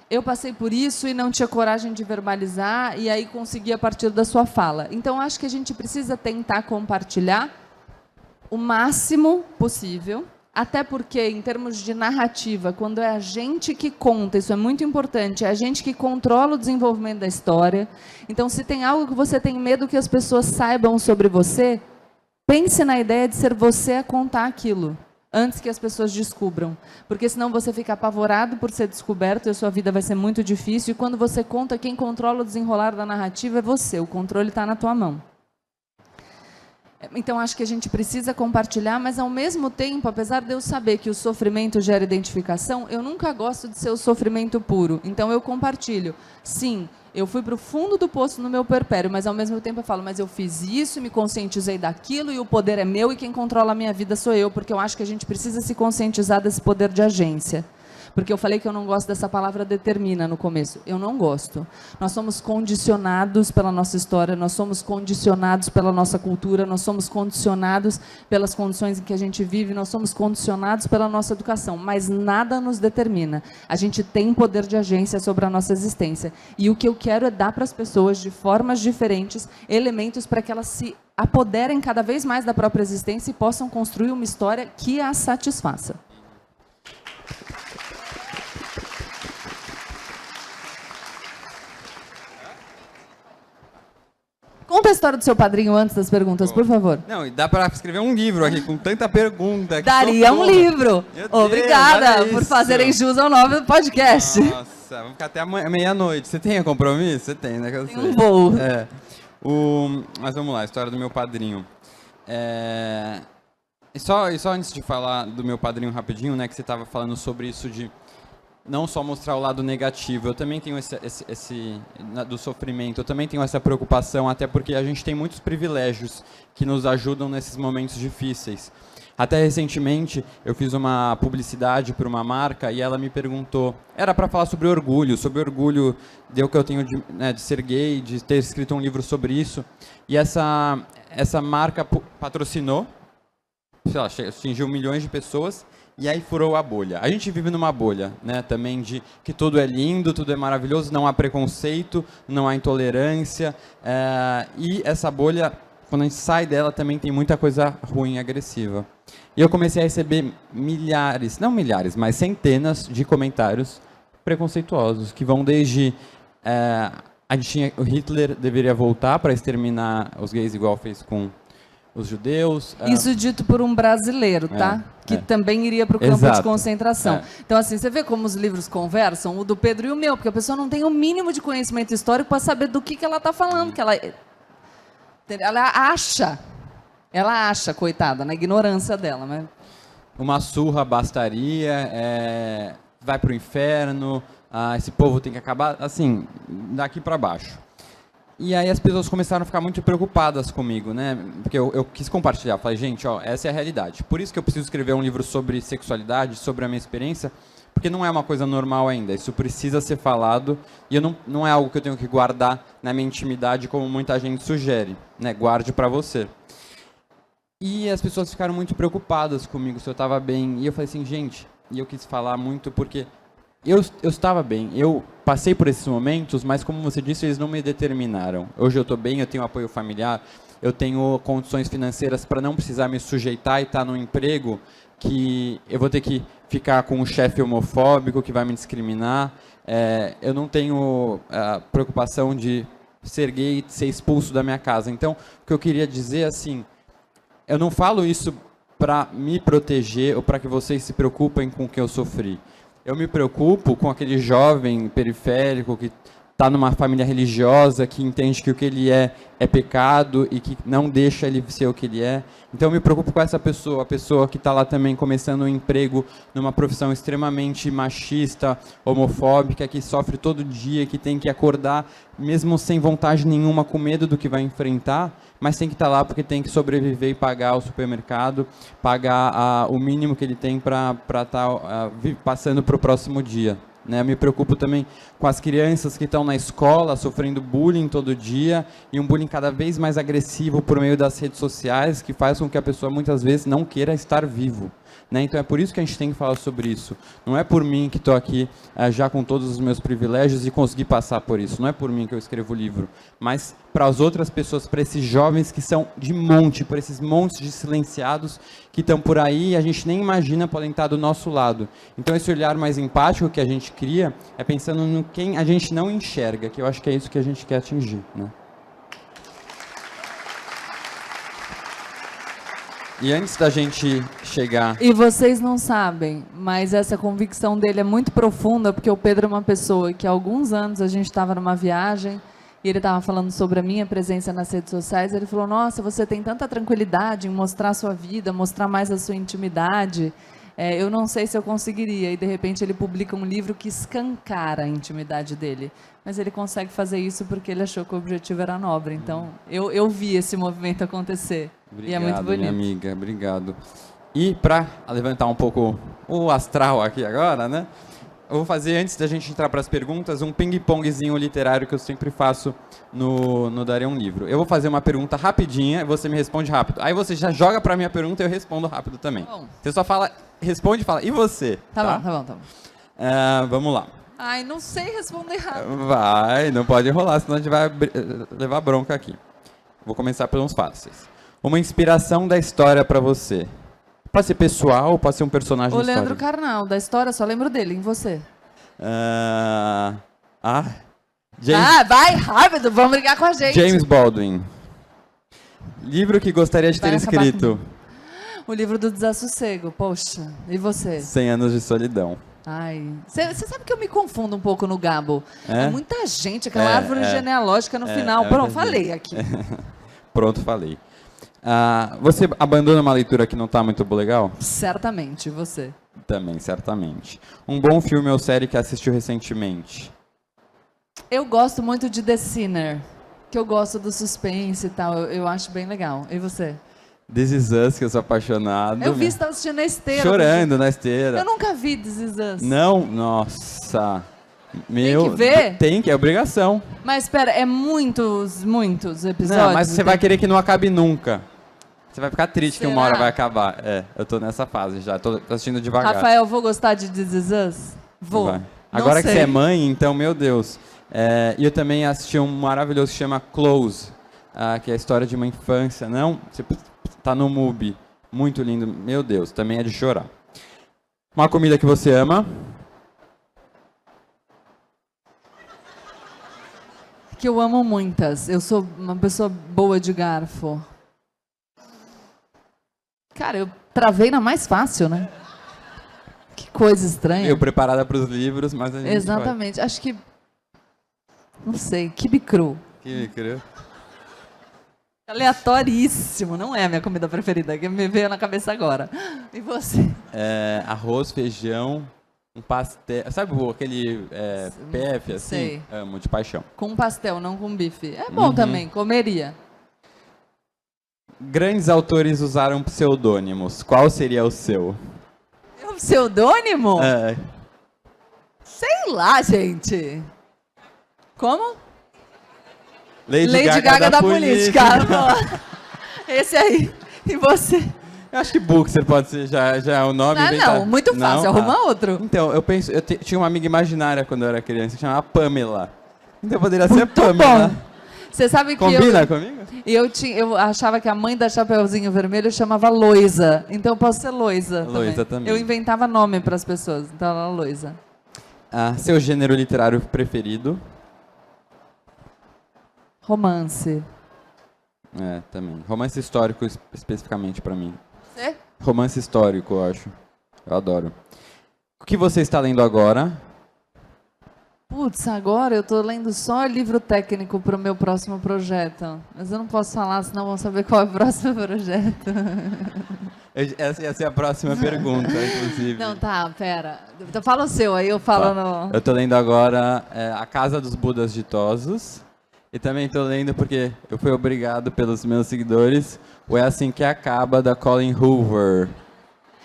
eu passei por isso e não tinha coragem de verbalizar e aí consegui a partir da sua fala. Então, acho que a gente precisa tentar compartilhar o máximo possível, até porque, em termos de narrativa, quando é a gente que conta, isso é muito importante, é a gente que controla o desenvolvimento da história. Então, se tem algo que você tem medo que as pessoas saibam sobre você, pense na ideia de ser você a contar aquilo, antes que as pessoas descubram. Porque senão você fica apavorado por ser descoberto e a sua vida vai ser muito difícil. E quando você conta, quem controla o desenrolar da narrativa é você. O controle está na tua mão. Então, acho que a gente precisa compartilhar, mas, ao mesmo tempo, apesar de eu saber que o sofrimento gera identificação, eu nunca gosto de ser o sofrimento puro. Então, eu compartilho. Sim, eu fui para o fundo do poço no meu puerpério, mas, ao mesmo tempo, eu falo, mas eu fiz isso, me conscientizei daquilo, e o poder é meu, e quem controla a minha vida sou eu, porque eu acho que a gente precisa se conscientizar desse poder de agência. Porque eu falei que eu não gosto dessa palavra determina no começo. Eu não gosto. Nós somos condicionados pela nossa história, nós somos condicionados pela nossa cultura, nós somos condicionados pelas condições em que a gente vive, nós somos condicionados pela nossa educação, mas nada nos determina. A gente tem poder de agência sobre a nossa existência. E o que eu quero é dar para as pessoas, de formas diferentes, elementos para que elas se apoderem cada vez mais da própria existência e possam construir uma história que as satisfaça. Conta a história do seu padrinho antes das perguntas, por favor. Não, e dá para escrever um livro aqui com tanta pergunta. Daria um livro. Obrigada por fazerem jus ao nome do podcast. Nossa, vamos ficar até meia-noite. Você tem compromisso? Você tem, né? Tem um voo. Mas vamos lá, a história do meu padrinho. E só antes de falar do meu padrinho rapidinho, né, que você estava falando sobre isso de não só mostrar o lado negativo, eu também tenho do sofrimento, eu também tenho essa preocupação, até porque a gente tem muitos privilégios que nos ajudam nesses momentos difíceis. Até recentemente, eu fiz uma publicidade para uma marca e ela me perguntou, era para falar sobre orgulho que eu tenho de ser gay, de ter escrito um livro sobre isso, e essa marca patrocinou, sei lá, atingiu milhões de pessoas, e aí furou a bolha. A gente vive numa bolha, né, também de que tudo é lindo, tudo é maravilhoso, não há preconceito, não há intolerância. E essa bolha, quando a gente sai dela, também tem muita coisa ruim e agressiva. E eu comecei a receber mas centenas de comentários preconceituosos, que vão desde... o Hitler deveria voltar para exterminar os gays igual fez com os judeus. Isso dito por um brasileiro, tá? Que também iria para o campo de concentração. Então, assim, você vê como os livros conversam, o do Pedro e o meu, porque a pessoa não tem o mínimo de conhecimento histórico para saber do que ela está falando. Ela acha, coitada, na ignorância dela, mas... Uma surra bastaria, vai pro inferno, esse povo tem que acabar, assim, daqui para baixo. E aí as pessoas começaram a ficar muito preocupadas comigo, né? Porque eu quis compartilhar, falei, gente, ó, essa é a realidade. Por isso que eu preciso escrever um livro sobre sexualidade, sobre a minha experiência, porque não é uma coisa normal ainda, isso precisa ser falado, e não é algo que eu tenho que guardar na minha intimidade, como muita gente sugere, né? Guarde para você. E as pessoas ficaram muito preocupadas comigo, se eu estava bem, e eu falei assim, gente, e eu quis falar muito porque eu estava bem, eu passei por esses momentos, mas como você disse, eles não me determinaram. Hoje eu estou bem, eu tenho apoio familiar, eu tenho condições financeiras para não precisar me sujeitar e estar num emprego que eu vou ter que ficar com um chefe homofóbico que vai me discriminar. Eu não tenho a preocupação de ser gay e ser expulso da minha casa. Então, o que eu queria dizer, assim, eu não falo isso para me proteger ou para que vocês se preocupem com o que eu sofri. Eu me preocupo com aquele jovem periférico que está numa família religiosa, que entende que o que ele é pecado e que não deixa ele ser o que ele é. Então eu me preocupo com essa pessoa, a pessoa que está lá também começando um emprego numa profissão extremamente machista, homofóbica, que sofre todo dia, que tem que acordar mesmo sem vontade nenhuma, com medo do que vai enfrentar, mas tem que estar lá porque tem que sobreviver e pagar o supermercado, pagar o mínimo que ele tem para estar passando para o próximo dia. Eu me preocupo também com as crianças que estão na escola sofrendo bullying todo dia, e um bullying cada vez mais agressivo por meio das redes sociais, que faz com que a pessoa muitas vezes não queira estar vivo. Então é por isso que a gente tem que falar sobre isso. Não é por mim que estou aqui já com todos os meus privilégios e consegui passar por isso. Não é por mim que eu escrevo o livro, mas para as outras pessoas, para esses jovens que são de monte, para esses montes de silenciados que estão por aí e a gente nem imagina podem estar do nosso lado. Então esse olhar mais empático que a gente cria é pensando no quem a gente não enxerga, que eu acho que é isso que a gente quer atingir, né? E antes da gente chegar... E vocês não sabem, mas essa convicção dele é muito profunda, porque o Pedro é uma pessoa que há alguns anos a gente estava numa viagem e ele estava falando sobre a minha presença nas redes sociais. Ele falou, nossa, você tem tanta tranquilidade em mostrar a sua vida, mostrar mais a sua intimidade. Eu não sei se eu conseguiria. E, de repente, ele publica um livro que escancara a intimidade dele. Mas ele consegue fazer isso porque ele achou que o objetivo era nobre. Então, eu vi esse movimento acontecer. Obrigado, e é muito bonito. Minha amiga, obrigado. E para levantar um pouco o astral aqui agora, né? Eu vou fazer, antes da gente entrar para as perguntas, um ping-pongzinho literário que eu sempre faço no Darei um Livro. Eu vou fazer uma pergunta rapidinha e você me responde rápido. Aí você já joga para a minha pergunta e eu respondo rápido também. Bom. Você só responde e fala, e você? Tá bom. Vamos lá. Ai, não sei responder rápido. Vai, não pode enrolar, senão a gente vai levar bronca aqui. Vou começar pelos fáceis. Uma inspiração da história para você. Pode ser pessoal ou pode ser um personagem O histórico? Leandro Carnal, da história, só lembro dele, em você. James, vai rápido, vamos brigar com a gente. James Baldwin. Livro que gostaria de ter escrito. O livro do Desassossego, poxa. E você? 100 Anos de Solidão. Ai, você sabe que eu me confundo um pouco no Gabo. É muita gente, aquela árvore genealógica no final. Pronto, falei aqui. Pronto, falei. Você abandona uma leitura que não está muito legal? Certamente, você. Também, certamente. Um bom filme ou série que assistiu recentemente? Eu gosto muito de The Sinner, que eu gosto do suspense e tal, eu acho bem legal. E você? This Is Us, que eu sou apaixonado. Eu vi, você estava assistindo na esteira. Chorando na esteira. Eu nunca vi This Is Us. Não? Nossa. Tem que ver? Tem que, é obrigação. Mas espera, é muitos episódios? Não, mas você vai querer que não acabe nunca. Você vai ficar triste que uma hora vai acabar. Eu tô nessa fase já, tô assistindo devagar. Rafael, vou gostar de This Is Us? Vou. Vai. Agora que você é mãe, então, meu Deus. E eu também assisti um maravilhoso que chama Close, que é a história de uma infância. Não, você tá no MUBI. Muito lindo. Meu Deus, também é de chorar. Uma comida que você ama? Que eu amo muitas. Eu sou uma pessoa boa de garfo. Cara, eu travei na mais fácil, né? Que coisa estranha. Eu preparada para os livros, mas a gente Exatamente. Acho que... Não sei. Quibe cru. Quibe cru. Aleatoríssimo, não é a minha comida preferida, que me veio na cabeça agora. E você? Arroz, feijão, um pastel. Sabe aquele PF assim? Sei. Amo, de paixão. Com pastel, não com bife. É bom também, comeria. Grandes autores usaram pseudônimos. Qual seria o seu? É um pseudônimo? É, Sei lá, gente. Como? Lady Gaga da política. Esse aí. E você? Eu acho que Bookster pode ser já é o nome. Não, muito fácil. Não? Arruma outro. Então, eu penso, tinha uma amiga imaginária quando eu era criança, que chamava Pamela. Então poderia ser Muito Pamela. bom. Você sabe que Combina comigo? eu achava que a mãe da Chapeuzinho Vermelho chamava Loisa. Então eu posso ser Loisa também. Eu inventava nome para as pessoas. Então ela é Loisa. Seu gênero literário preferido? Romance. Também. Romance histórico especificamente pra mim. Você? Romance histórico, eu acho. Eu adoro. O que você está lendo agora? Putz, agora eu tô lendo só livro técnico pro meu próximo projeto. Mas eu não posso falar, senão vão saber qual é o próximo projeto. Essa ia ser a próxima pergunta, inclusive. Não, tá, pera. Então fala o seu, aí eu falo no... Eu tô lendo agora A Casa dos Budas Ditosos. E também tô lendo porque eu fui obrigado pelos meus seguidores. O É Assim Que Acaba, da Colin Hoover.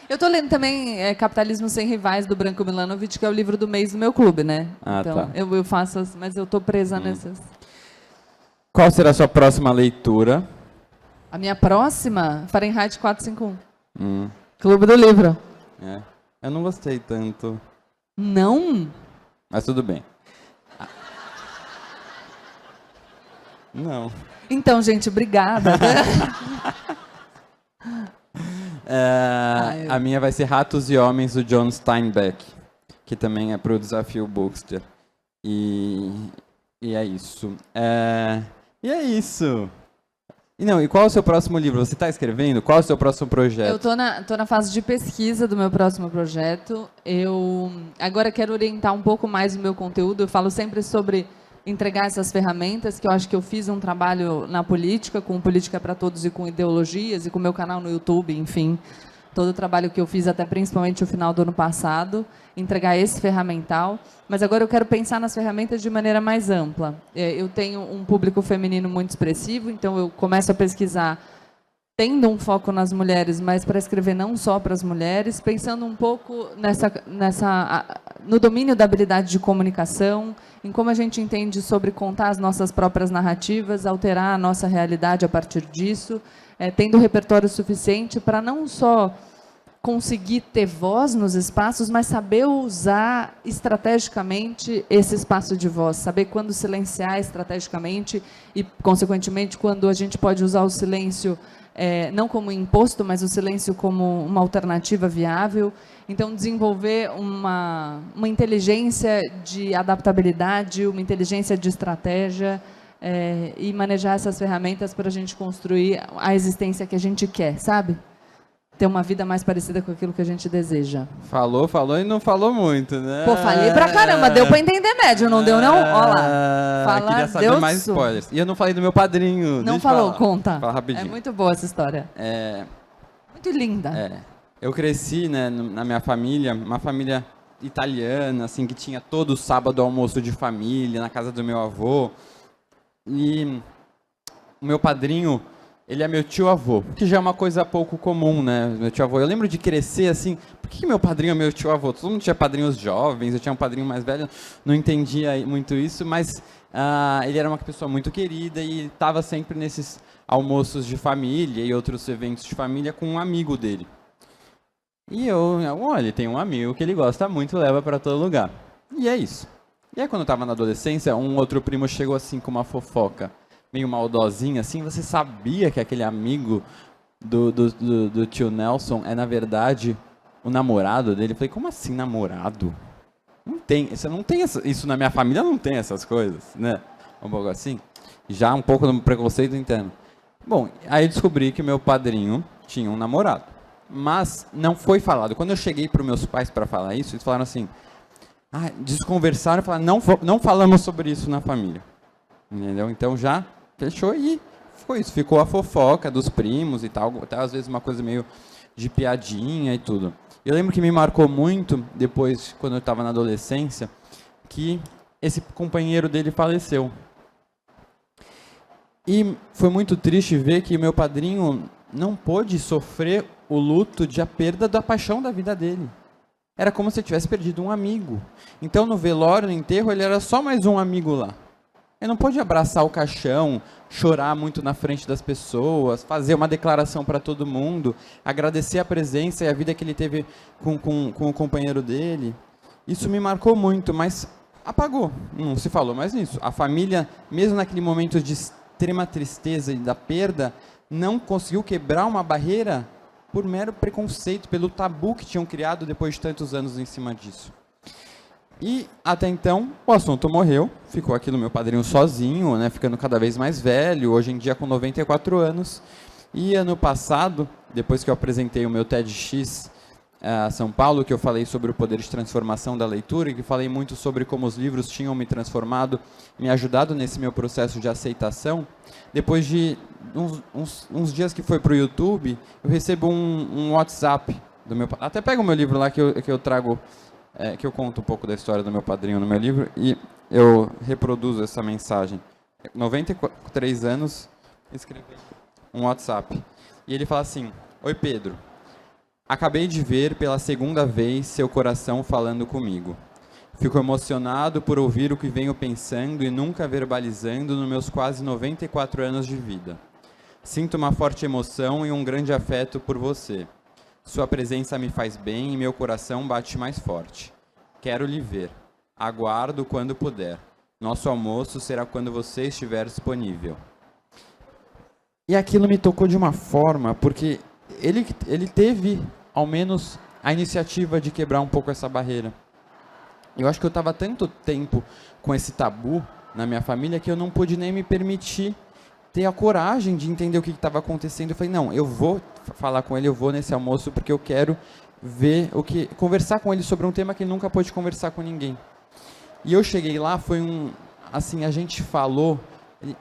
Eu tô lendo também Capitalismo Sem Rivais, do Branko Milanovic, que é o livro do mês do meu clube, né? Então, tá. eu faço, mas eu tô presa nessas. Qual será a sua próxima leitura? A minha próxima, Fahrenheit 451. Clube do Livro. Eu não gostei tanto, Não? mas tudo bem. Não. Então, gente, obrigada. A minha vai ser Ratos e Homens, do John Steinbeck, que também é pro Desafio Bookster. E é isso. E é isso. E qual é o seu próximo livro? Você está escrevendo? Qual é o seu próximo projeto? Eu tô na fase de pesquisa do meu próximo projeto. Eu agora quero orientar um pouco mais o meu conteúdo. Eu falo sempre sobre entregar essas ferramentas, que eu acho que eu fiz um trabalho na política, com Política para Todos e com ideologias, e com o meu canal no YouTube, enfim, todo o trabalho que eu fiz até principalmente o final do ano passado, entregar esse ferramental. Mas agora eu quero pensar nas ferramentas de maneira mais ampla. Eu tenho um público feminino muito expressivo, então eu começo a pesquisar tendo um foco nas mulheres, mas para escrever não só para as mulheres, pensando um pouco no domínio da habilidade de comunicação, em como a gente entende sobre contar as nossas próprias narrativas, alterar a nossa realidade a partir disso, tendo repertório suficiente para não só conseguir ter voz nos espaços, mas saber usar estrategicamente esse espaço de voz, saber quando silenciar estrategicamente e, consequentemente, quando a gente pode usar o silêncio não como imposto, mas o silêncio como uma alternativa viável. Então, desenvolver uma inteligência de adaptabilidade, uma inteligência de estratégia e manejar essas ferramentas para a gente construir a existência que a gente quer, sabe? Ter uma vida mais parecida com aquilo que a gente deseja. Falou e não falou muito, né? Pô, falei pra caramba, deu pra entender médio, não deu não? Ó lá. Queria saber mais spoilers. E eu não falei do meu padrinho. Não falou, conta. Fala rapidinho. É muito boa essa história. Muito linda. Eu cresci, né, na minha família, uma família italiana, assim, que tinha todo sábado almoço de família, na casa do meu avô. E o meu padrinho, ele é meu tio-avô, que já é uma coisa pouco comum, né, meu tio-avô. Eu lembro de crescer assim, por que meu padrinho é meu tio-avô? Todo mundo tinha padrinhos jovens, eu tinha um padrinho mais velho, não entendia muito isso, mas ele era uma pessoa muito querida e estava sempre nesses almoços de família e outros eventos de família com um amigo dele. E olha, tem um amigo que ele gosta muito, leva para todo lugar. E é isso. E aí, quando eu estava na adolescência, um outro primo chegou assim com uma fofoca meio maldosinha, assim. Você sabia que aquele amigo do tio Nelson é, na verdade, o namorado dele? Eu falei, como assim namorado? Não tem isso na minha família, não tem essas coisas, né? Um pouco assim. Já um pouco no preconceito interno. Bom, aí eu descobri que o meu padrinho tinha um namorado. Mas não foi falado. Quando eu cheguei para os meus pais para falar isso, eles falaram assim, desconversaram e falaram, não falamos sobre isso na família. Entendeu? Então já fechou e ficou isso, ficou a fofoca dos primos e tal, até às vezes uma coisa meio de piadinha e tudo. Eu lembro que me marcou muito, depois, quando eu estava na adolescência, que esse companheiro dele faleceu. E foi muito triste ver que meu padrinho não pôde sofrer o luto de a perda da paixão da vida dele. Era como se ele tivesse perdido um amigo. Então, no velório, no enterro, ele era só mais um amigo lá. Ele não pôde abraçar o caixão, chorar muito na frente das pessoas, fazer uma declaração para todo mundo, agradecer a presença e a vida que ele teve com o companheiro dele. Isso me marcou muito, mas apagou. Não se falou mais nisso. A família, mesmo naquele momento de extrema tristeza e da perda, não conseguiu quebrar uma barreira por mero preconceito, pelo tabu que tinham criado depois de tantos anos em cima disso. E, até então, o assunto morreu, ficou aqui no meu padrinho sozinho, né, ficando cada vez mais velho, hoje em dia com 94 anos. E ano passado, depois que eu apresentei o meu TEDx a São Paulo, que eu falei sobre o poder de transformação da leitura, e que falei muito sobre como os livros tinham me transformado, me ajudado nesse meu processo de aceitação, depois de uns dias que foi para o YouTube, eu recebo um WhatsApp do meu... Até pega o meu livro lá que eu trago, que eu conto um pouco da história do meu padrinho no meu livro, e eu reproduzo essa mensagem. 93 anos, escrevi um WhatsApp. E ele fala assim: Oi Pedro, acabei de ver pela segunda vez seu coração falando comigo. Fico emocionado por ouvir o que venho pensando e nunca verbalizando nos meus quase 94 anos de vida. Sinto uma forte emoção e um grande afeto por você. Sua presença me faz bem e meu coração bate mais forte. Quero lhe ver. Aguardo quando puder. Nosso almoço será quando você estiver disponível. E aquilo me tocou de uma forma, porque ele teve, ao menos, a iniciativa de quebrar um pouco essa barreira. Eu acho que eu estava tanto tempo com esse tabu na minha família que eu não pude nem me permitir ter a coragem de entender o que estava acontecendo. Eu falei, não, eu vou falar com ele, eu vou nesse almoço porque eu quero ver conversar com ele sobre um tema que ele nunca pôde conversar com ninguém. E eu cheguei lá, assim, a gente falou,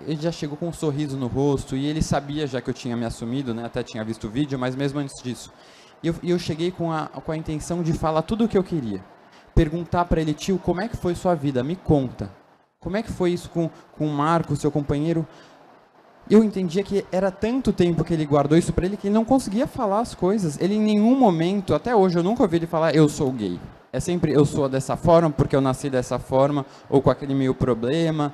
ele já chegou com um sorriso no rosto e ele sabia já que eu tinha me assumido, né, até tinha visto o vídeo, mas mesmo antes disso. E eu cheguei com a intenção de falar tudo o que eu queria. Perguntar para ele, tio, como é que foi sua vida? Me conta. Como é que foi isso com o Marco, seu companheiro? Eu entendia que era tanto tempo que ele guardou isso para ele que ele não conseguia falar as coisas. Ele em nenhum momento, até hoje, eu nunca ouvi ele falar, eu sou gay. É sempre, eu sou dessa forma porque eu nasci dessa forma, ou com aquele meio problema.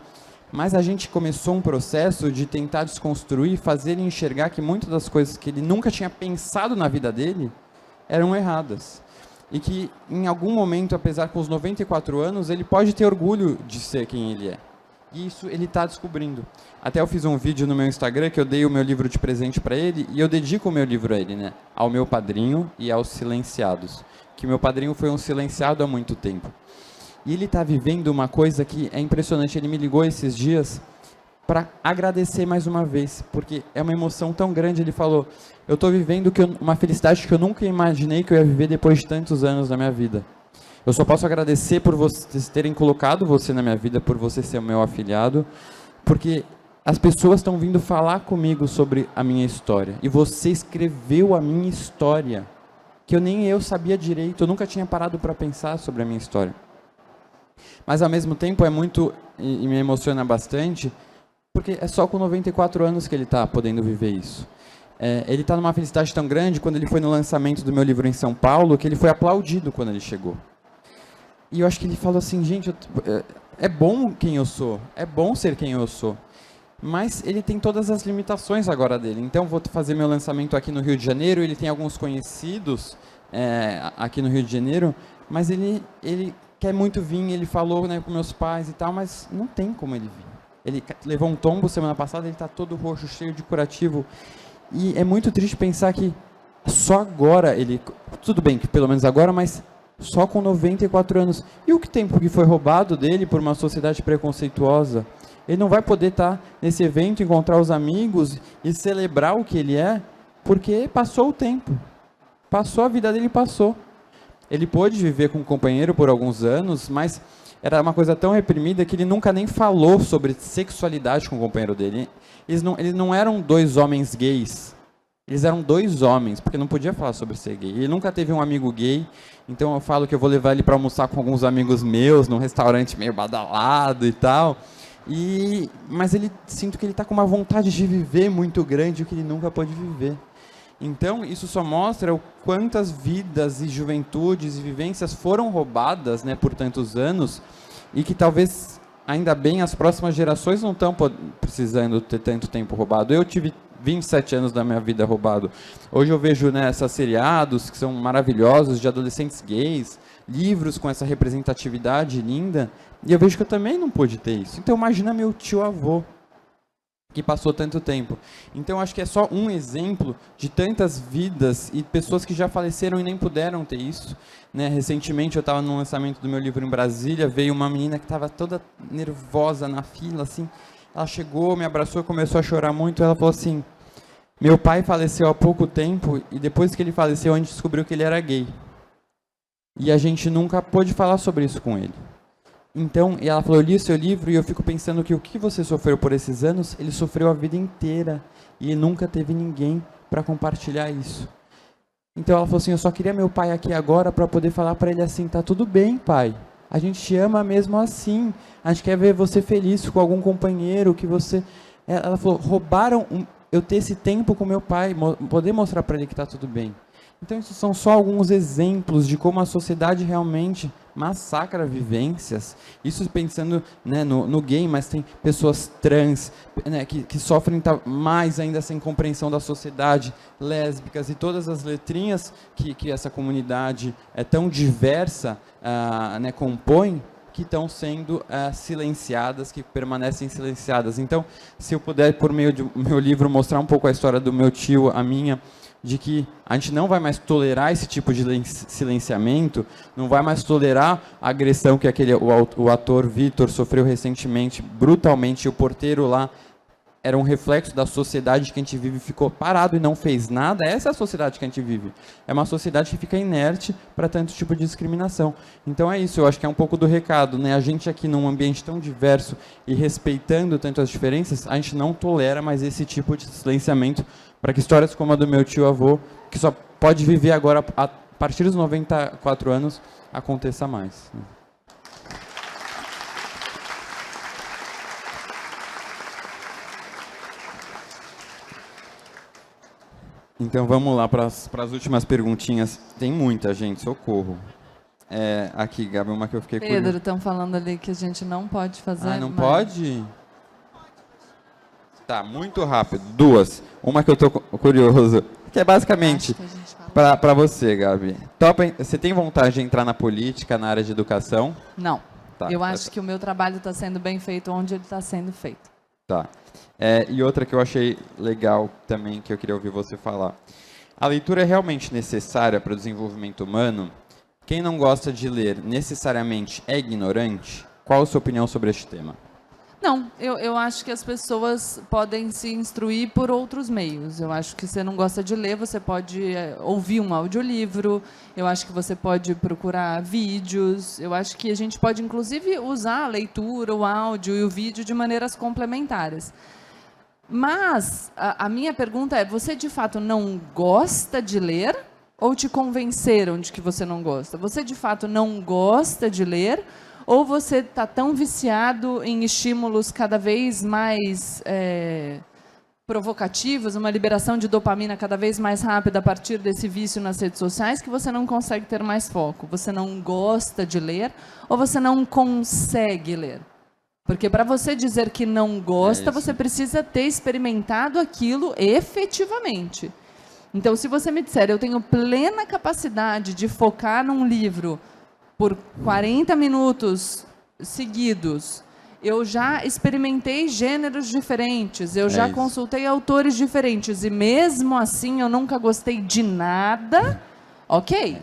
Mas a gente começou um processo de tentar desconstruir, fazer ele enxergar que muitas das coisas que ele nunca tinha pensado na vida dele eram erradas. E que, em algum momento, apesar com os 94 anos, ele pode ter orgulho de ser quem ele é. E isso ele está descobrindo. Até eu fiz um vídeo no meu Instagram que eu dei o meu livro de presente para ele, e eu dedico o meu livro a ele, né? Ao meu padrinho e aos silenciados. Que meu padrinho foi um silenciado há muito tempo. E ele está vivendo uma coisa que é impressionante. Ele me ligou esses dias para agradecer mais uma vez, porque é uma emoção tão grande. Ele falou, eu estou vivendo uma felicidade que eu nunca imaginei que eu ia viver depois de tantos anos na minha vida. Eu só posso agradecer por vocês terem colocado você na minha vida, por você ser o meu afilhado, porque as pessoas estão vindo falar comigo sobre a minha história. E você escreveu a minha história, que nem eu sabia direito, eu nunca tinha parado para pensar sobre a minha história. Mas, ao mesmo tempo, é muito, e me emociona bastante, porque é só com 94 anos que ele está podendo viver isso. Ele está numa felicidade tão grande, quando ele foi no lançamento do meu livro em São Paulo, que ele foi aplaudido quando ele chegou. E eu acho que ele falou assim, gente, é bom quem eu sou, é bom ser quem eu sou, mas ele tem todas as limitações agora dele. Então, vou fazer meu lançamento aqui no Rio de Janeiro, ele tem alguns conhecidos aqui no Rio de Janeiro, mas ele quer muito vir, ele falou, né, com meus pais e tal, mas não tem como ele vir. Ele levou um tombo semana passada, ele está todo roxo, cheio de curativo, e é muito triste pensar que só agora tudo bem que pelo menos agora, mas só com 94 anos. E o tempo que foi roubado dele por uma sociedade preconceituosa? Ele não vai poder estar nesse evento, encontrar os amigos e celebrar o que ele é, porque passou o tempo. Passou, a vida dele passou. Ele pôde viver com um companheiro por alguns anos, mas era uma coisa tão reprimida que ele nunca nem falou sobre sexualidade com o companheiro dele. Eles não eram dois homens gays. Eles eram dois homens, porque não podia falar sobre ser gay. Ele nunca teve um amigo gay, então eu falo que eu vou levar ele para almoçar com alguns amigos meus, num restaurante meio badalado e tal. Mas sinto que ele está com uma vontade de viver muito grande, o que ele nunca pôde viver. Então, isso só mostra o quantas vidas e juventudes e vivências foram roubadas, né, por tantos anos, e que talvez, ainda bem, as próximas gerações não estão precisando ter tanto tempo roubado. Eu tive 27 anos da minha vida roubado. Hoje eu vejo, né, esses seriados que são maravilhosos, de adolescentes gays, livros com essa representatividade linda, e eu vejo que eu também não pude ter isso. Então, imagina meu tio-avô, que passou tanto tempo. Então, acho que é só um exemplo de tantas vidas e pessoas que já faleceram e nem puderam ter isso. Né? Recentemente, eu estava no lançamento do meu livro em Brasília, veio uma menina que estava toda nervosa na fila, assim. Ela chegou, me abraçou, começou a chorar muito. Ela falou assim, meu pai faleceu há pouco tempo e depois que ele faleceu, a gente descobriu que ele era gay. E a gente nunca pôde falar sobre isso com ele. Então, ela falou, eu li o seu livro e eu fico pensando que o que você sofreu por esses anos, ele sofreu a vida inteira e nunca teve ninguém para compartilhar isso. Então, ela falou assim, eu só queria meu pai aqui agora para poder falar para ele assim, tá tudo bem, pai. A gente te ama mesmo assim. A gente quer ver você feliz com algum companheiro que você... Ela falou, roubaram eu ter esse tempo com meu pai, poder mostrar para ele que tá tudo bem. Então, isso são só alguns exemplos de como a sociedade realmente massacra vivências. Isso pensando, né, no gay, mas tem pessoas trans, né, que sofrem mais ainda sem compreensão da sociedade, lésbicas e todas as letrinhas que essa comunidade é tão diversa, né, compõe, que estão sendo silenciadas, que permanecem silenciadas. Então, se eu puder, por meio do meu livro, mostrar um pouco a história do meu tio, a minha, de que a gente não vai mais tolerar esse tipo de silenciamento, não vai mais tolerar a agressão que o ator Vitor sofreu recentemente, brutalmente, e o porteiro lá era um reflexo da sociedade que a gente vive, ficou parado e não fez nada. Essa é a sociedade que a gente vive. É uma sociedade que fica inerte para tanto tipo de discriminação. Então é isso, eu acho que é um pouco do recado, né? A gente aqui num ambiente tão diverso e respeitando tanto as diferenças, a gente não tolera mais esse tipo de silenciamento para que histórias como a do meu tio-avô, que só pode viver agora a partir dos 94 anos, aconteça mais. Então vamos lá para as últimas perguntinhas. Tem muita gente, socorro. Aqui, Gabi, uma que eu fiquei curioso. Pedro, estão falando ali que a gente não pode fazer. Ah, não pode? Tá, muito rápido. Duas. Uma que eu tô curioso, que é basicamente para você, Gabi. Você tem vontade de entrar na política, na área de educação? Não. Tá, eu acho que o meu trabalho está sendo bem feito onde ele está sendo feito. Tá. E outra que eu achei legal também, que eu queria ouvir você falar. A leitura é realmente necessária para o desenvolvimento humano? Quem não gosta de ler necessariamente é ignorante? Qual a sua opinião sobre este tema? Não, eu acho que as pessoas podem se instruir por outros meios. Eu acho que você não gosta de ler, você pode ouvir um audiolivro, eu acho que você pode procurar vídeos, eu acho que a gente pode, inclusive, usar a leitura, o áudio e o vídeo de maneiras complementares. Mas a minha pergunta é, você de fato não gosta de ler ou te convenceram de que você não gosta? Você de fato não gosta de ler ou você está tão viciado em estímulos cada vez mais provocativos, uma liberação de dopamina cada vez mais rápida a partir desse vício nas redes sociais, que você não consegue ter mais foco? Você não gosta de ler ou você não consegue ler? Porque para você dizer que não gosta, você precisa ter experimentado aquilo efetivamente. Então, se você me disser, eu tenho plena capacidade de focar num livro por 40 minutos seguidos, eu já experimentei gêneros diferentes, eu já consultei autores diferentes, e mesmo assim eu nunca gostei de nada, ok.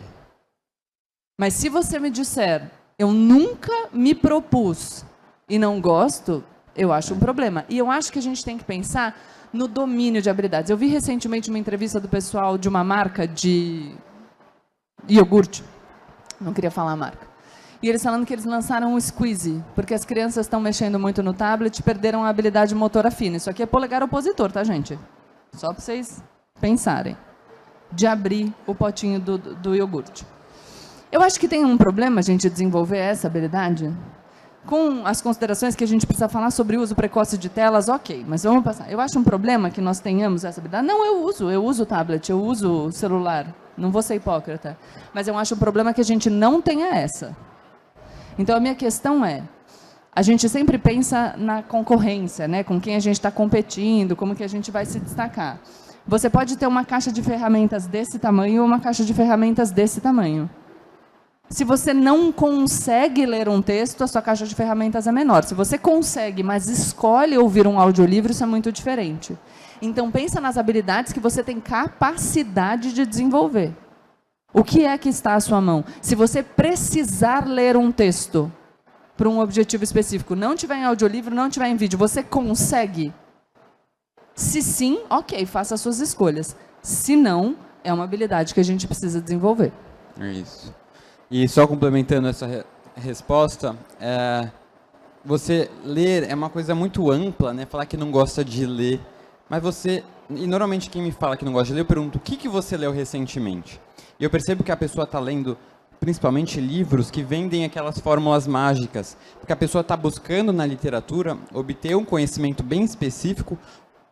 Mas se você me disser, eu nunca me propus e não gosto, eu acho um problema. E eu acho que a gente tem que pensar no domínio de habilidades. Eu vi recentemente uma entrevista do pessoal de uma marca de iogurte, Não queria falar a marca. E eles falando que eles lançaram um squeeze, porque as crianças estão mexendo muito no tablet e perderam a habilidade motora fina. Isso aqui é polegar opositor, tá, gente? Só para vocês pensarem. De abrir o potinho do iogurte. Eu acho que tem um problema a gente desenvolver essa habilidade. Com as considerações que a gente precisa falar sobre o uso precoce de telas, ok, mas vamos passar. Eu acho um problema que nós tenhamos essa habilidade. Não, eu uso o tablet, eu uso o celular. Não vou ser hipócrita. Mas eu acho um problema que a gente não tenha essa. Então, a minha questão é, a gente sempre pensa na concorrência, né? Com quem a gente está competindo, como que a gente vai se destacar. Você pode ter uma caixa de ferramentas desse tamanho ou uma caixa de ferramentas desse tamanho. Se você não consegue ler um texto, a sua caixa de ferramentas é menor. Se você consegue, mas escolhe ouvir um audiolivro, isso é muito diferente. Então, pensa nas habilidades que você tem capacidade de desenvolver. O que é que está à sua mão? Se você precisar ler um texto para um objetivo específico, não tiver em audiolivro, não tiver em vídeo, você consegue? Se sim, ok, faça as suas escolhas. Se não, é uma habilidade que a gente precisa desenvolver. É isso. E só complementando essa resposta, você ler é uma coisa muito ampla, né? Falar que não gosta de ler, mas você... E normalmente quem me fala que não gosta de ler, eu pergunto, o que você leu recentemente? E eu percebo que a pessoa está lendo, principalmente livros que vendem aquelas fórmulas mágicas, porque a pessoa está buscando na literatura obter um conhecimento bem específico,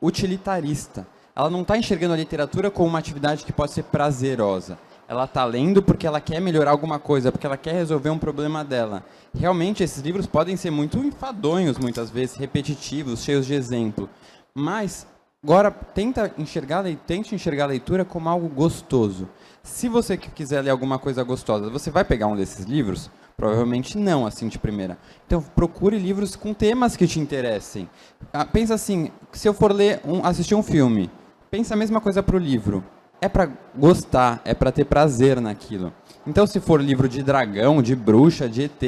utilitarista. Ela não está enxergando a literatura como uma atividade que pode ser prazerosa. Ela está lendo porque ela quer melhorar alguma coisa, porque ela quer resolver um problema dela. Realmente, esses livros podem ser muito enfadonhos, muitas vezes, repetitivos, cheios de exemplo. Mas, agora, tente enxergar a leitura como algo gostoso. Se você quiser ler alguma coisa gostosa, você vai pegar um desses livros? Provavelmente não, assim, de primeira. Então, procure livros com temas que te interessem. Pensa assim, se eu for assistir um filme, pensa a mesma coisa para o livro. É para gostar, é para ter prazer naquilo. Então, se for livro de dragão, de bruxa, de ET,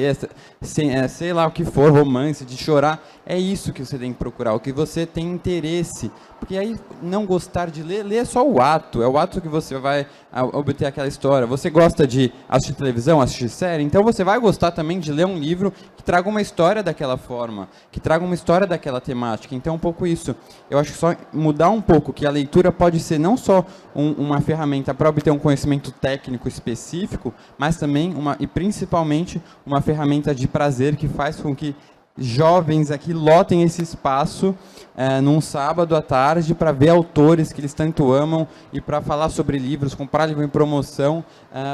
sei lá o que for, romance, de chorar, é isso que você tem que procurar, o que você tem interesse. Porque aí, não gostar de ler é só o ato, é o ato que você vai obter aquela história. Você gosta de assistir televisão, assistir série, então você vai gostar também de ler um livro que traga uma história daquela forma, que traga uma história daquela temática. Então, é um pouco isso. Eu acho que só mudar um pouco, que a leitura pode ser não só uma ferramenta para obter um conhecimento técnico específico, mas também, e principalmente, uma ferramenta de prazer que faz com que jovens aqui lotem esse espaço num sábado à tarde para ver autores que eles tanto amam e para falar sobre livros, comprar livro em promoção,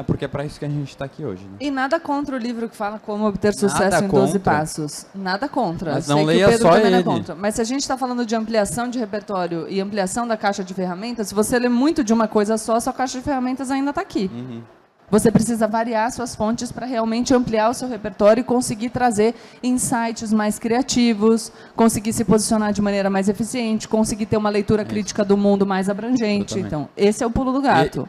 porque é para isso que a gente está aqui hoje. Né? E nada contra o livro que fala como obter sucesso em 12 passos. Nada contra. Mas não leia só ele. É contra. Mas se a gente está falando de ampliação de repertório e ampliação da caixa de ferramentas, se você lê muito de uma coisa só, sua caixa de ferramentas ainda está aqui. Uhum. Você precisa variar suas fontes para realmente ampliar o seu repertório e conseguir trazer insights mais criativos, conseguir se posicionar de maneira mais eficiente, conseguir ter uma leitura crítica do mundo mais abrangente. Então, esse é o pulo do gato.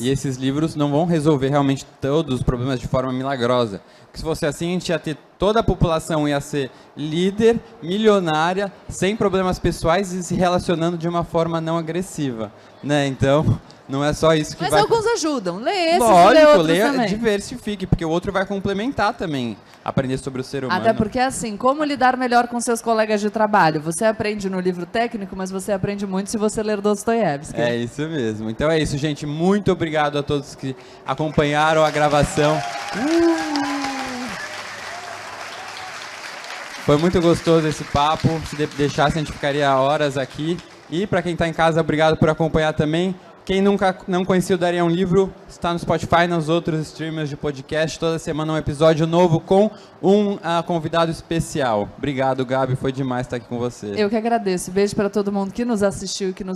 E esses livros não vão resolver realmente todos os problemas de forma milagrosa. Porque se fosse assim, a gente ia ter toda a população ia ser líder, milionária, sem problemas pessoais e se relacionando de uma forma não agressiva. Né? Então... Não é só isso que Mas alguns ajudam. Lê esses, lógico, lê outros também. Diversifique, porque o outro vai complementar também, aprender sobre o ser humano. Até porque, assim, como lidar melhor com seus colegas de trabalho? Você aprende no livro técnico, mas você aprende muito se você ler Dostoiévski. É isso mesmo. Então é isso, gente. Muito obrigado a todos que acompanharam a gravação. Foi muito gostoso esse papo. Se deixasse, a gente ficaria horas aqui. E para quem está em casa, obrigado por acompanhar também. Quem nunca não conhecia o Daria é um Livro, está no Spotify, nos outros streamers de podcast. Toda semana um episódio novo com um convidado especial. Obrigado, Gabi. Foi demais estar aqui com você. Eu que agradeço. Beijo para todo mundo que nos assistiu e que nos